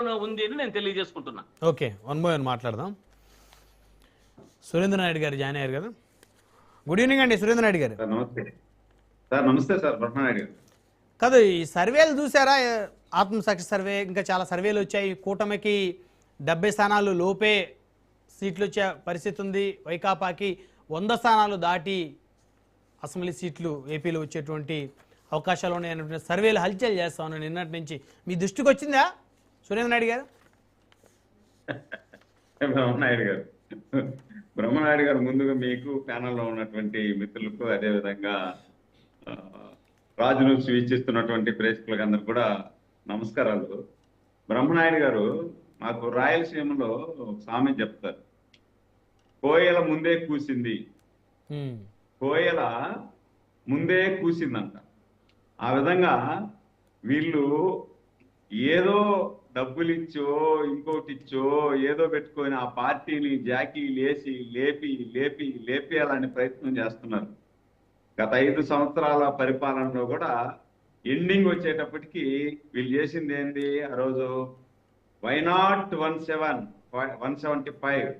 ఉంది అని నేను తెలియజేసుకుంటున్నా. ఓకే, వన్ బై వన్ మాట్లాడదాం. సురేంద్ర నాయుడు గారు జాయిన్ అయ్యారు కదా. గుడ్ ఈవినింగ్ అండి సురేంద్ర నాయుడు గారు. నమస్తే సార్. నమస్తే సార్ బ్రహ్మనాయుడు గారు. కాదు, ఈ సర్వేలు చూసారా? ఆత్మసాక్షి సర్వే, ఇంకా చాలా సర్వేలు వచ్చాయి. కూటమికి 70 స్థానాలు లోపే సీట్లు వచ్చే పరిస్థితి ఉంది. వైకాపాకి 100 స్థానాలు దాటి అసెంబ్లీ సీట్లు ఏపీలో వచ్చేటువంటి అవకాశాలు ఉన్నాయన్నటువంటి సర్వేలు హల్చల్ చేస్తా ఉన్నాను నిన్నటి నుంచి. మీ దృష్టికి వచ్చిందా సురేంద్ర నాయుడు గారు? బ్రహ్మనాయుడు గారు ముందుగా మీకు ప్యానల్లో ఉన్నటువంటి మిత్రులకు, అదేవిధంగా రాజు నుంచి వీక్షిస్తున్నటువంటి ప్రేక్షకులకు అందరు కూడా నమస్కారాలు. బ్రహ్మనాయుడు గారు మాకు రాయలసీమలో సామెత చెప్తారు, కోయల ముందే కూసింది. కోయల ముందే కూసిందంట. ఆ విధంగా వీళ్ళు ఏదో డబ్బులు ఇచ్చో ఇంకోటి ఇచ్చో ఏదో పెట్టుకొని ఆ పార్టీని జాకీ లేపేయాలని ప్రయత్నం చేస్తున్నారు. గత 5 సంవత్సరాల పరిపాలనలో కూడా ఎండింగ్ వచ్చేటప్పటికి వీళ్ళు చేసింది ఏంది? ఆ రోజు వైనాట్ 175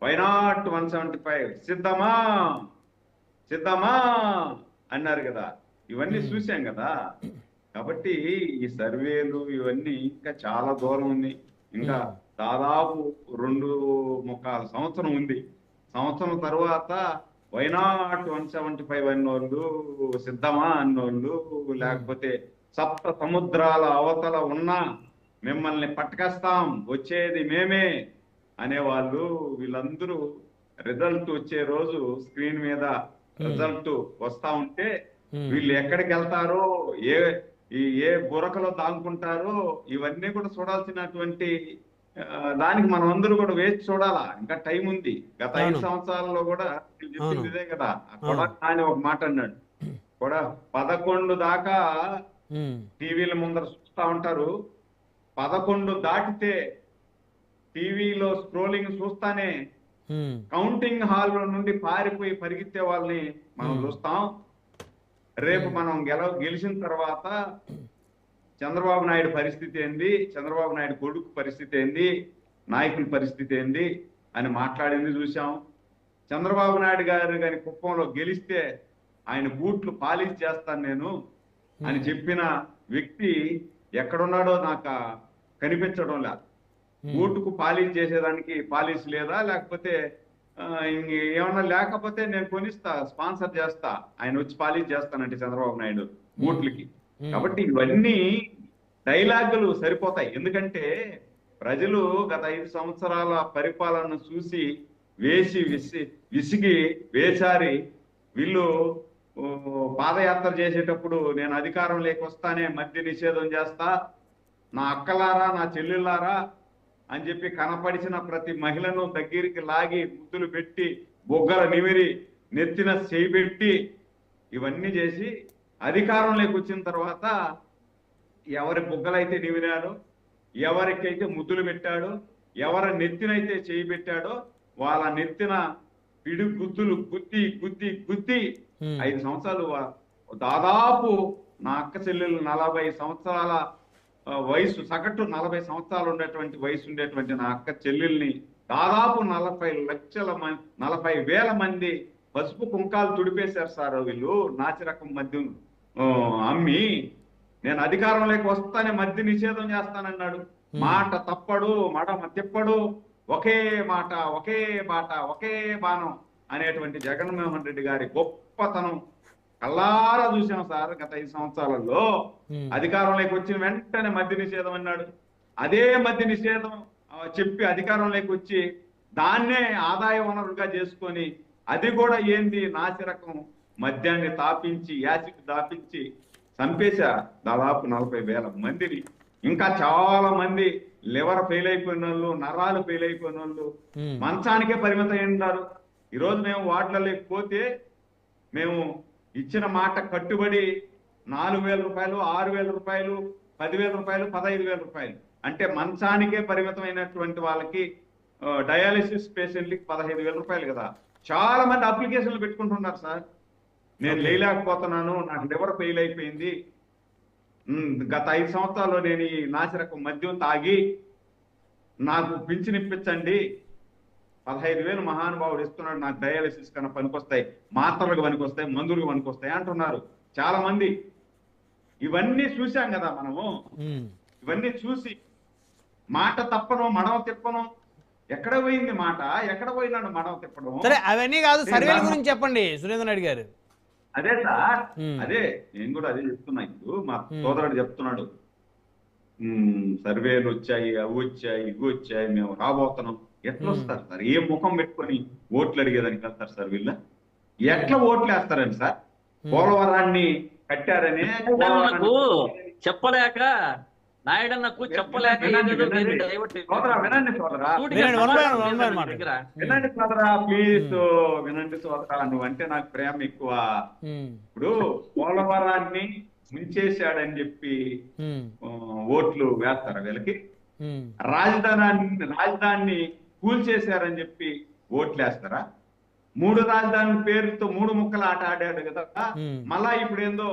వైనాట్ 175 సిద్ధమా సిద్ధమా అన్నారు కదా. ఇవన్నీ చూసాం కదా. కాబట్టి ఈ సర్వేలు ఇవన్నీ ఇంకా చాలా దూరం ఉంది. ఇంకా దాదాపు 2.25 సంవత్సరం ఉంది. సంవత్సరం తర్వాత వైనాట్ 175 అన్నోళ్ళు, సిద్ధమా అన్నోళ్ళు, లేకపోతే సప్త సముద్రాల అవతల ఉన్నా మిమ్మల్ని పట్టుకొస్తాం, వచ్చేది మేమే అనేవాళ్ళు, వీళ్ళందరూ రిజల్ట్ వచ్చే రోజు స్క్రీన్ మీద రిజల్ట్ వస్తా ఉంటే వీళ్ళు ఎక్కడికి వెళ్తారో, ఏ బురకలో దాంకుంటారో ఇవన్నీ కూడా చూడాల్సినటువంటి దానికి మనం అందరూ కూడా వేచి చూడాలా. ఇంకా టైం ఉంది. గత 5 సంవత్సరాల్లో కూడా చెప్పింది ఇదే కదా. కూడా అని ఒక మాట అన్నాడు కూడా, 11 దాకా టీవీల ముందర చూస్తా ఉంటారు, 11 దాటితే టీవీలో స్క్రోలింగ్ చూస్తానే కౌంటింగ్ హాల్ నుండి పారిపోయి పరిగెత్తే వాళ్ళని మనం చూస్తాం. రేపు మనం గెలిచిన తర్వాత చంద్రబాబు నాయుడు పరిస్థితి ఏంది, చంద్రబాబు నాయుడు కొడుకు పరిస్థితి ఏంది, నాయకుల పరిస్థితి ఏంది అని మాట్లాడింది చూసాం. చంద్రబాబు నాయుడు గారు కానీ కుప్పంలో గెలిస్తే ఆయన బూట్లు పాలిష్ చేస్తాను నేను అని చెప్పిన వ్యక్తి ఎక్కడున్నాడో నాకు కనిపించడం లేదు. బూటుకు పాలిష్ చేసేదానికి పాలిష్ లేదా, లేకపోతే ఏమన్నా లేకపోతే నేను కొనిస్తా, స్పాన్సర్ చేస్తా, ఆయన వచ్చి పాలిష్ చేస్తానంటే చంద్రబాబు నాయుడు బూట్లకి. కాబట్టి ఇవన్నీ డైలాగులు సరిపోతాయి. ఎందుకంటే ప్రజలు గత 5 సంవత్సరాల పరిపాలన చూసి విసిగి వేసారి వీళ్ళు పాదయాత్ర చేసేటప్పుడు నేను అధికారం లేకొస్తానే మద్య నిషేధం చేస్తా, నా అక్కలారా నా చెల్లెళ్ళారా అని చెప్పి కనపడిచిన ప్రతి మహిళను దగ్గరికి లాగి ముద్దులు పెట్టి బొగ్గల నిమిరి నెత్తిన చేయిబెట్టి ఇవన్నీ చేసి అధికారంలోకి వచ్చిన తర్వాత ఎవరి బొగ్గలైతే నిమిరాడో, ఎవరికైతే ముద్దులు పెట్టాడో, ఎవరి నెత్తినైతే చేయి పెట్టాడో వాళ్ళ నెత్తిన పిడి గుద్దులు గుద్ది గుద్ది గుద్ది 5 సంవత్సరాలు దాదాపు నా అక్క చెల్లెలు 40 సంవత్సరాల వయసు, సగటు 40 సంవత్సరాలు ఉండేటువంటి వయసు ఉండేటువంటి నా అక్క చెల్లెల్ని దాదాపు 40,000 మంది పసుపు కుంకాలు తుడిపేశారు సార్. వీళ్ళు నాసిరకం మద్యం అమ్మి నేను అధికారంలోకి వస్తానే మద్య నిషేధం చేస్తానన్నాడు. మాట తప్పడు, మడమ తిప్పడు, ఒకే మాట ఒకే బాట ఒకే బాణం అనేటువంటి జగన్మోహన్ రెడ్డి గారి గొప్పతనం కల్లారా చూసాం సార్. గత 5 సంవత్సరాలలో అధికారంలోకి వచ్చిన వెంటనే మద్య నిషేధం అన్నాడు. అదే మద్య నిషేధం చెప్పి అధికారంలోకి వచ్చి దాన్నే ఆదాయ వనరుగా చేసుకొని అది కూడా ఏంది నాసిరకం మద్యాన్ని తాపించి యాసిడ్ దాపించి చంపేశా దాదాపు 40,000 మందిని. ఇంకా చాలా మంది లివర్ ఫెయిల్ అయిపోయిన వాళ్ళు, నరాలు ఫెయిల్ అయిపోయిన వాళ్ళు మంచానికే పరిమితం అయినారు. ఈరోజు మేము వార్డులలోకి పోతే మేము ఇచ్చిన మాట కట్టుబడి 4,000 రూపాయలు, 6,000 రూపాయలు, 10,000 రూపాయలు, 15,000 రూపాయలు అంటే మంచానికే పరిమితమైనటువంటి వాళ్ళకి, డయాలిసిస్ పేషెంట్లకి 15,000 రూపాయలు కదా. చాలా మంది అప్లికేషన్లు పెట్టుకుంటున్నారు సార్. నేను లేలేకపోతున్నాను, నాకు లివర్ ఫెయిల్ అయిపోయింది, గత 5 సంవత్సరాల్లో నేను ఈ నాసిరకం మద్యం తాగి నాకు పింఛన్ ఇప్పించండి, 15,000 మహానుభావుడు ఇస్తున్నాడు, నాకు డయాలసిస్ కన్నా పనికొస్తాయి, మాత్రలకు పనికొస్తాయి, మందులకు పనికొస్తాయి అంటున్నారు చాలా మంది. ఇవన్నీ చూసాం కదా మనము. ఇవన్నీ చూసి మాట తప్పను, మడవ తిప్పను. ఎక్కడ పోయింది మాట, ఎక్కడ పోయినాడు మడవ తిప్పడం? సరే అవన్నీ కాదు, సర్వేల గురించి చెప్పండి సురేంద్ర నాయుడు గారు. అదే సార్, అదే నేను కూడా అదే చెప్తున్నా. ఇప్పుడు మా సోదరుడు చెప్తున్నాడు, సర్వేలు వచ్చాయి, అవి వచ్చాయి, ఇవి వచ్చాయి, మేము రాబోతున్నాం. ఎట్లా వస్తారు సార్? ఏ ముఖం పెట్టుకొని ఓట్లు అడిగేదానికి వెళ్తారు సార్ వీళ్ళ? ఎట్లా ఓట్లు వేస్తారని సార్? పోలవరాన్ని కట్టారనే చెప్పలేక నాయుడన్నకు చెప్పలేక సోదరా వినండి సోదరా, వినండి సోదరా, ప్లీజ్ వినండి సోదరా. నువ్వంటే నాకు ప్రేమ ఎక్కువ. ఇప్పుడు పోలవరాన్ని ముంచేశాడని చెప్పి ఓట్లు వేస్తారా వీళ్ళకి? రాజధాని కూల్చేశారని చెప్పి ఓట్లు వేస్తారా? 3 రాజధానుల పేరుతో 3 ముక్కలు ఆట ఆడాడు కదా. మళ్ళా ఇప్పుడు ఏందో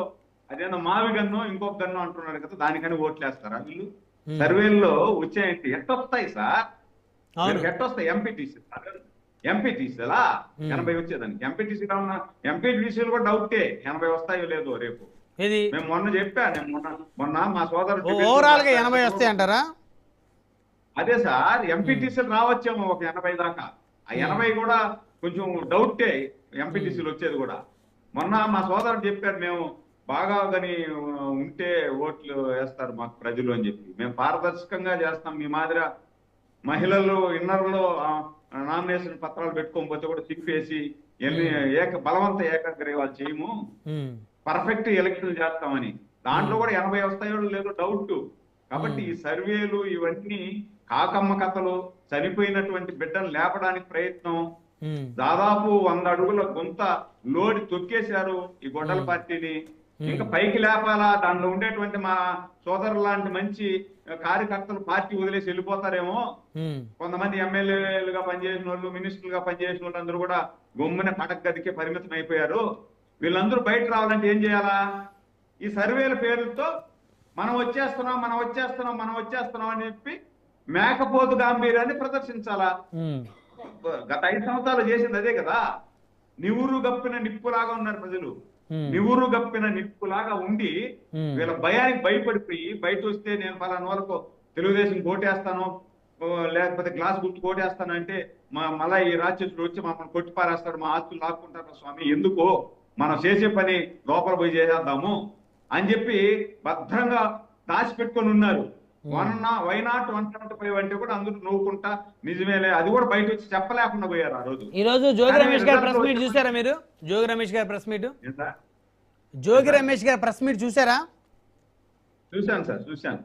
అదేందో మావి గన్ను ఇంకొక గన్ను అంటున్నాడు కదా, దానికని ఓట్లు వేస్తారా వీళ్ళు? సర్వేల్లో వచ్చాయంటే ఎట్టొస్తాయి సార్? ఎట్టొస్తాయి? ఎంపీటీసీలా 80 వచ్చేదానికి. ఎంపీటీసీలు కూడా డౌటే 80 వస్తాయో లేదో రేపు. మేము మొన్న చెప్పా, మొన్న మా సోదరుడు ఓవరాల్ గా 80 వస్తాయి అంటారా? అదే సార్, ఎంపీటీసీలు రావచ్చేమో ఒక 80 దాకా. ఆ 80 కూడా కొంచెం డౌటే ఎంపీటీసీలు వచ్చేది కూడా. మొన్న మా సోదరుడు చెప్పారు, మేము బాగా కానీ ఉంటే ఓట్లు వేస్తారు మాకు ప్రజలు అని చెప్పి. మేము పారదర్శకంగా చేస్తాం, మీ మాదిరి మహిళలు ఇన్నర్లో నామినేషన్ పత్రాలు పెట్టుకోకపోతే కూడా తిప్పేసి బలవంత ఏకగ్రీవాలు చేయము, పర్ఫెక్ట్ ఎలక్షన్ చేస్తామని. దాంట్లో కూడా 80 వస్తాయో లేదో డౌట్. కాబట్టి ఈ సర్వేలు ఇవన్నీ కాకమ్మ కథలు, చనిపోయినటువంటి బిడ్డను లేపడానికి ప్రయత్నం. దాదాపు 100 అడుగుల గుంత లోడి తొక్కేశారు ఈ గొడ్డల పార్టీని. ఇంకా పైకి లేపాలా? దానిలో ఉండేటువంటి మా సోదరులు లాంటి మంచి కార్యకర్తలు పార్టీ వదిలేసి వెళ్ళిపోతారేమో. కొంతమంది ఎమ్మెల్యేలుగా పనిచేసిన వాళ్ళు, మినిస్టర్లుగా పనిచేసిన వాళ్ళు అందరూ కూడా గమ్మున పడక గదికే పరిమితం అయిపోయారు. వీళ్ళందరూ బయట రావాలంటే ఏం చేయాలా? ఈ సర్వేల పేరుతో మనం వచ్చేస్తున్నాం అని చెప్పి మేకపోతు గాంభీర్యాన్ని ప్రదర్శించాలా? గత 5 సంవత్సరాలు చేసింది అదే కదా. నివురు గప్పిన నిప్పులాగా ఉన్నారు ప్రజలు. నివురు గప్పిన నిప్పులాగా ఉండి వీళ్ళ భయానికి భయపడిపోయి బయట వస్తే నేను పలానా వాళ్ళకు తెలుగుదేశం కోటేస్తాను, లేకపోతే గ్లాస్ గుర్తు కోటేస్తాను అంటే మళ్ళా ఈ రాక్షసుడు వచ్చి మమ్మల్ని కొట్టి పారేస్తాడు, మా ఆస్తులు లాక్కుంటారు. స్వామి ఎందుకో మనం చేసే పని లోపల పోయి చేసేద్దాము అని చెప్పి భద్రంగా దాచిపెట్టుకొని ఉన్నారు. వైనాట్ 175 అంటే కూడా అందరూ నవ్వుకుంటా నిజమేలే, అది కూడా బయట వచ్చి చెప్పలేకుండా పోయారు ఆ రోజు. ఈ రోజు జోగి రమేష్ గారి ప్రెస్ మీట్ చూసారా మీరు? జోగి రమేష్ గారి ప్రెస్ మీట్ చూసారా? చూశాను సార్, చూశాను.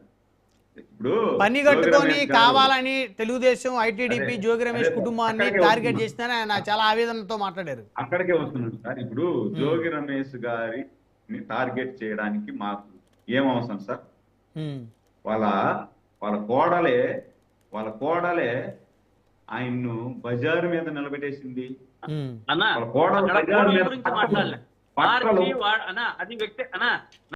ఇప్పుడు పని కట్టుకొని కావాలని తెలుగుదేశం ఐటీడీపీ జోగి రమేష్ కుటుంబాన్ని టార్గెట్ చేసినా ఆయన చాలా ఆవేదనతో మాట్లాడారు. అక్కడికే వస్తున్నాడు సార్. ఇప్పుడు జోగి రమేష్ గారిని టార్గెట్ చేయడానికి మాకు ఏం అవసరం సార్? వాళ్ళ కోడలే ఆయన్ను బజారు మీద నిలబెట్టేసింది. అన్నా, వాళ్ళ కోడలు గురించి మాట్లాడలే. అది వ్యక్తి అన్నా